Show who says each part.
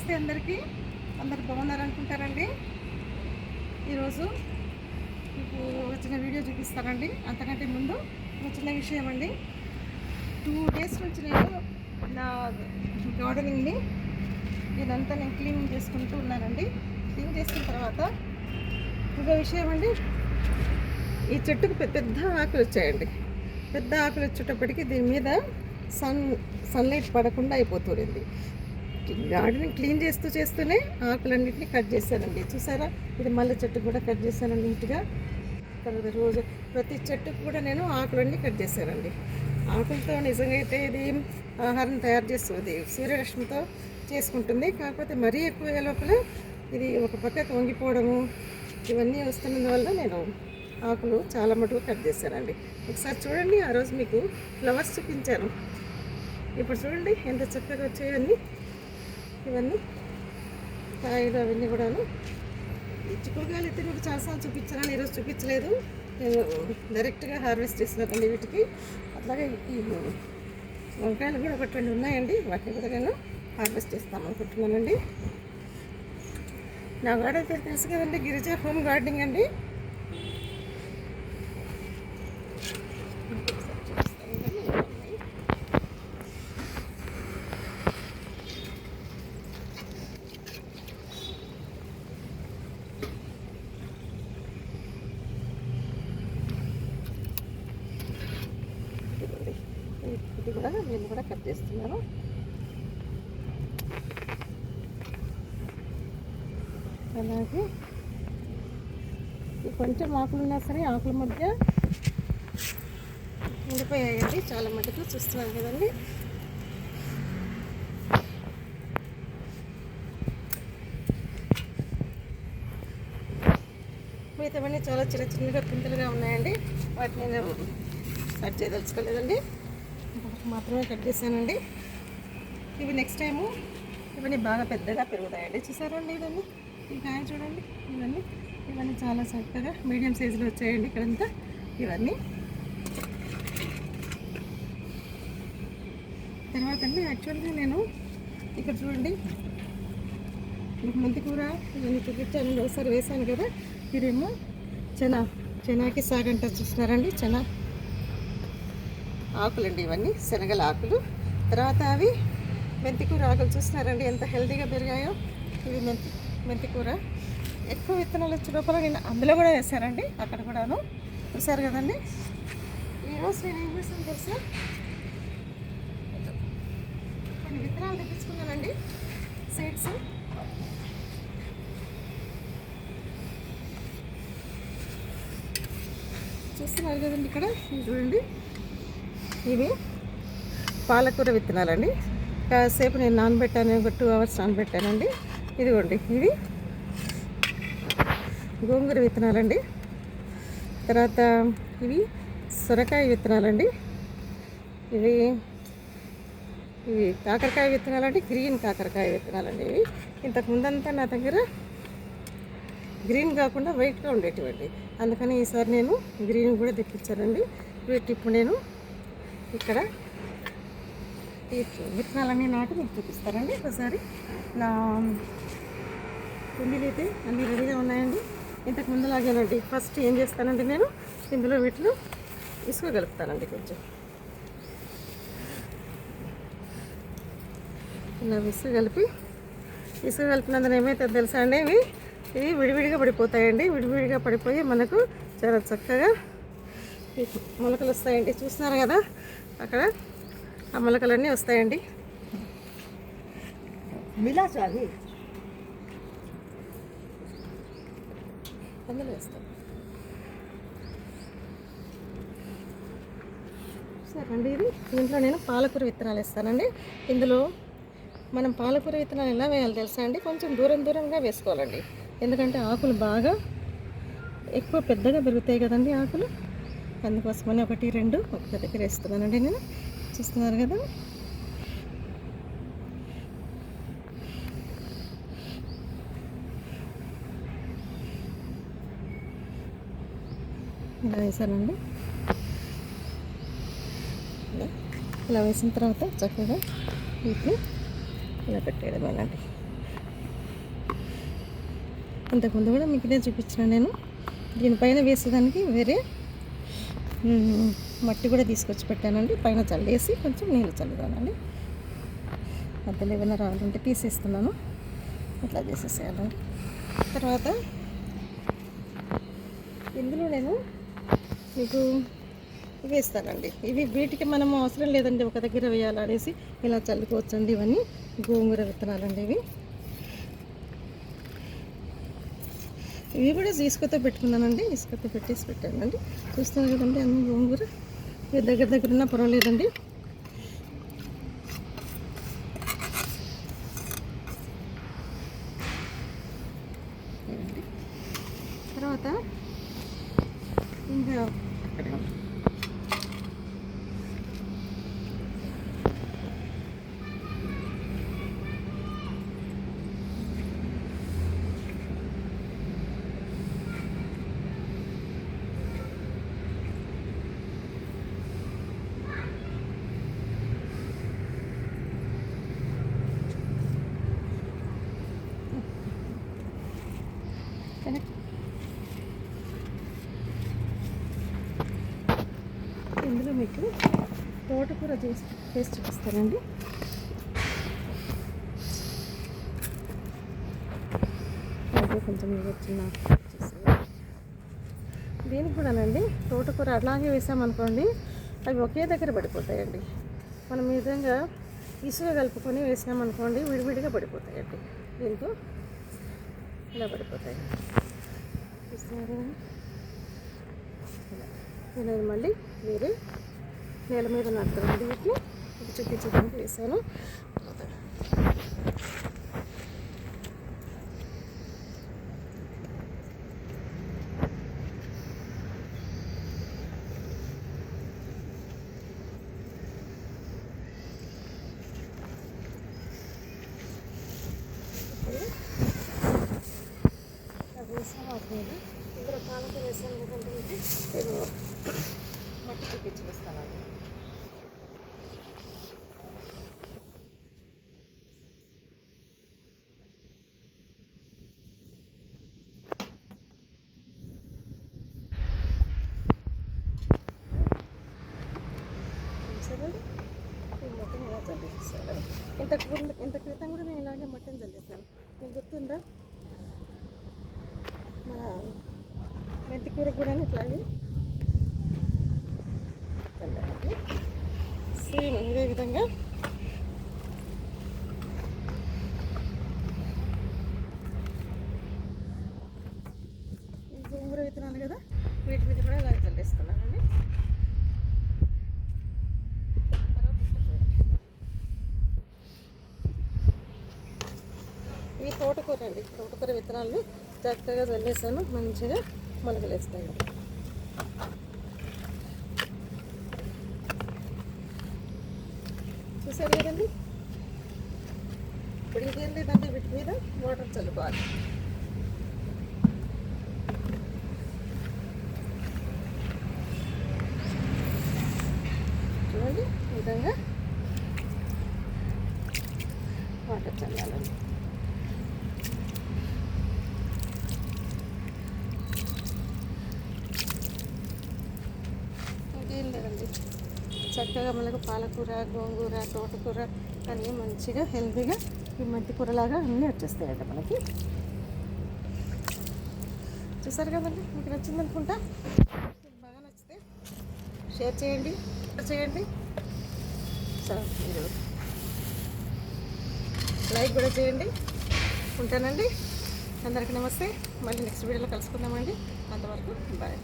Speaker 1: నమస్తే అందరికీ. అందరు బాగున్నారు అనుకుంటారండి. ఈరోజు మీకు వచ్చిన వీడియో చూపిస్తానండి. అంతకంటే ముందు ఒక చిన్న విషయం అండి. 2 days నుంచి నేను నా గార్డెనింగ్ని ఇదంతా నేను క్లీన్ చేసుకుంటూ ఉన్నానండి. క్లీన్ చేసుకున్న తర్వాత ఇంకో విషయం అండి, ఈ చెట్టుకు పెద్ద ఆకులు వచ్చాయండి. పెద్ద ఆకులు వచ్చేటప్పటికి దీని మీద సన్లైట్ పడకుండా అయిపోతుంది. గార్డెనింగ్ క్లీన్ చేస్తూనే ఆకులన్నింటినీ కట్ చేశానండి. చూసారా, ఇది మల్లె చెట్టు కూడా కట్ చేశానండి నీట్గా. తర్వాత రోజు ప్రతి చెట్టుకు కూడా నేను ఆకులన్నీ కట్ చేశానండి. ఆకులతో నిజంగా అయితే ఇది ఆహారం తయారు చేస్తుంది, సూర్యరశ్మితో చేసుకుంటుంది. కాకపోతే మరీ ఎక్కువ లోపల ఇది ఒక పక్కకు వంగిపోవడము ఇవన్నీ వస్తున్నందువల్ల నేను ఆకులు చాలా మటుకు కట్ చేశానండి. ఒకసారి చూడండి, ఆ రోజు మీకు ఫ్లవర్స్ చూపించాను. ఇప్పుడు చూడండి ఎంత చక్కగా వచ్చాయన్నీ. ఇవన్నీ కాయలు అవన్నీ కూడాను. ఈ చిక్కుడుకాయలు అయితే మీకు చాలాసార్లు చూపించాను, ఈరోజు చూపించలేదు. నేను డైరెక్ట్గా హార్వెస్ట్ చేస్తున్నానండి వీటికి. అట్లాగే ఈ వంకాయలు కూడా ఒకటి 2 ఉన్నాయండి, వాటిని కూడా నేను హార్వెస్ట్ చేస్తాను అనుకుంటున్నానండి. నా గార్డెన్ పేరు తెలుసు కదండి, గిరిజా హోమ్ గార్డెనింగ్ అండి. ఇది కూడా నేను కూడా కట్ చేస్తున్నాను. అలాగే కొంచెం ఆకులు ఉన్నా సరే ఆకుల మధ్య ఉండిపోయాయండి చాలా మటుకు, చూస్తున్నాను కదండి. మిగతావన్నీ చాలా చిన్నగా పింతలుగా ఉన్నాయండి. వాటిని నేను కట్ చేయదలుచుకోలేదండి, మాత్రమే కట్ చేశానండి. ఇవి నెక్స్ట్ టైము ఇవన్నీ బాగా పెద్దగా పెరుగుతాయండి. చూసారండి ఇవన్నీ, ఈ కాయ చూడండి, ఇవన్నీ చాలా చక్కగా మీడియం సైజులో వచ్చాయండి ఇక్కడంతా. ఇవన్నీ తర్వాత అండి యాక్చువల్గా నేను ఇక్కడ చూడండి మెంతి కూర ఇవన్నీ చూపించాను, ఒకసారి వేసాను కదా. ఇదేమో చెనాకి సాగంట చూస్తున్నారండి, ఆకులండి ఇవన్నీ, శనగల ఆకులు. తర్వాత అవి మెంతికూర ఆకులు చూస్తున్నారండి ఎంత హెల్తీగా పెరిగాయో. ఇవి మెంతికూర ఎక్కువ విత్తనాలు వచ్చే లోపల నేను అందులో కూడా వేసానండి, అక్కడ కూడాను చూసారు కదండి. ఈరోజు నేను ఏం చేస్తాను తెలుసా, కొన్ని విత్తనాలు తెప్పించుకున్నానండి, సీడ్స్. చూస్తున్నారు కదండి ఇక్కడ, చూడండి ఇవి పాలకూర విత్తనాలండి. కాసేపు నేను నానబెట్టాను, ఒక 2 hours నానబెట్టానండి. ఇదిగోండి ఇవి గోంగూర విత్తనాలండి. తర్వాత ఇవి సొరకాయ విత్తనాలండి. ఇవి కాకరకాయ విత్తనాలండి, గ్రీన్ కాకరకాయ విత్తనాలండి. ఇవి ఇంతకు ముందంతా నా దగ్గర గ్రీన్ కాకుండా వైట్గా ఉండేటివండి, అందుకని ఈసారి నేను గ్రీన్ కూడా తెప్పించానండి. వీటి ఇప్పుడు నేను ఇక్కడ ఈ విత్తనాలన్నీ నాటి మీకు చూపిస్తానండి. ఒకసారి నా కుండీలు అయితే అన్నీ రెడీగా ఉన్నాయండి. ఇంతకు ముందులాగేనండి. ఫస్ట్ ఏం చేస్తానండి, నేను ఇందులో వీటిలో ఇసుక కలుపుతానండి. కొంచెం ఇలా ఇసుక కలిపినందున ఏమైతే తెలుసా అండి, ఇవి విడివిడిగా పడిపోతాయండి. విడివిడిగా పడిపోయి మనకు చాలా చక్కగా మొలకలు వస్తాయండి. చూస్తున్నారు కదా అక్కడ, ఆ మొలకలన్నీ వస్తాయండి. మిలాచాలి అందులో వేస్తాం. సరే అండి, దీంట్లో నేను పాలకూర విత్తనాలు వేస్తానండి. ఇందులో మనం పాలకూర విత్తనాలు ఎలా వేయాలి తెలుసా అండి, కొంచెం దూరంగా వేసుకోవాలండి. ఎందుకంటే ఆకులు బాగా ఎక్కువ పెద్దగా పెరుగుతాయి కదండి ఆకులు, అందుకోసమని 1, 2 ఒక దగ్గర వేస్తున్నానండి నేను. చూస్తున్నారు కదా, ఇలా వేసానండి. ఇలా వేసిన తర్వాత చక్కగా వీటిని ఇలా పెట్టేయడమేనండి. అంతకుముందు కూడా మీకు ఇదే చూపించిన నేను. దీనిపైన వేసేదానికి వేరే మట్టి కూడా తీసుకొచ్చి పెట్టానండి. పైన చల్లేసి కొంచెం నీళ్ళు చల్లుదానండి. మధ్యలో ఏమైనా రావాలంటే తీసేస్తున్నాను. ఇట్లా చేసేసేయాలండి. తర్వాత ఇందులో నేను మీకు వేస్తానండి. ఇవి వీటికి మనం అవసరం లేదండి ఒక దగ్గర వేయాలనేసి ఇలా చల్లుకోవచ్చండి. ఇవన్నీ గోంగూర విత్తనాలండి. ఇవి కూడా ఇసుకతో పెట్టుకున్నానండి. ఇసుకతో పెట్టేసి పెట్టానండి. చూస్తున్నారు కదండి అన్ని గోంగూర. ఇవి దగ్గర దగ్గర ఉన్నా పర్వాలేదండి. తర్వాత ఇంకా ఇందులో మీకు తోటకూర చేసి చూపిస్తానండి. కొంచెం చిన్న దీనికి కూడానండి తోటకూర అలాగే వేసామనుకోండి అవి ఒకే దగ్గర పడిపోతాయండి. మనం ఈ విధంగా ఇసుక కలుపుకొని వేసినామనుకోండి విడివిడిగా పడిపోతాయండి. దీంతో ఇలా పడిపోతాయి. చూస్తున్నారు. నేను మళ్ళీ వేరే నేల మీద నాటుతానండి. వీటిని చూపించడానికి వేసాను. ఇందులో పాలకూర వేసాను ఎందుకంటే నేను మట్టి చూపించి వస్తానండి. మొత్తం ఇలా చల్లేస్తాను. ఇంత క్రితం కూడా నేను ఇలాగే మట్టిని చల్లేస్తాను. మీకు గుర్తుందా? మన మెంతి కూర కూడా ఇట్లాగే చల్లాలి. సేమ్ ఇదే విధంగా గోంగూర విత్తనాలు కదా వీటి మీద కూడా ఇలాగే చల్లేస్తున్నానండి. ఇవి తోటకూర అండి. తోటకూర విత్తనాలు చక్కగా చల్లేసాను. మంచిగా మొలకలేస్తాయి. చూసారు కదండి. ఇప్పుడు ఇంకేం లేదండి వీటి మీద వాటర్ చల్లుకోవాలి. చూడండి ఈ విధంగా వాటర్ చల్లాలండి. ఇంకేం లేదండి. చక్కగా మనకు పాలకూర, గోంగూర, తోటకూర అన్నీ మంచిగా హెల్తీగా ఈ మెంతి కూరలాగా అన్నీ వచ్చేస్తాయండి మనకి. చూసారు కదండి. మీకు నచ్చింది అనుకుంటా. మీకు బాగా నచ్చితే షేర్ చేయండి, మీరు లైక్ కూడా చేయండి. ఉంటానండి. అందరికీ నమస్తే. మళ్ళీ నెక్స్ట్ వీడియోలో కలుసుకుందామండి. అంతవరకు బాయ్.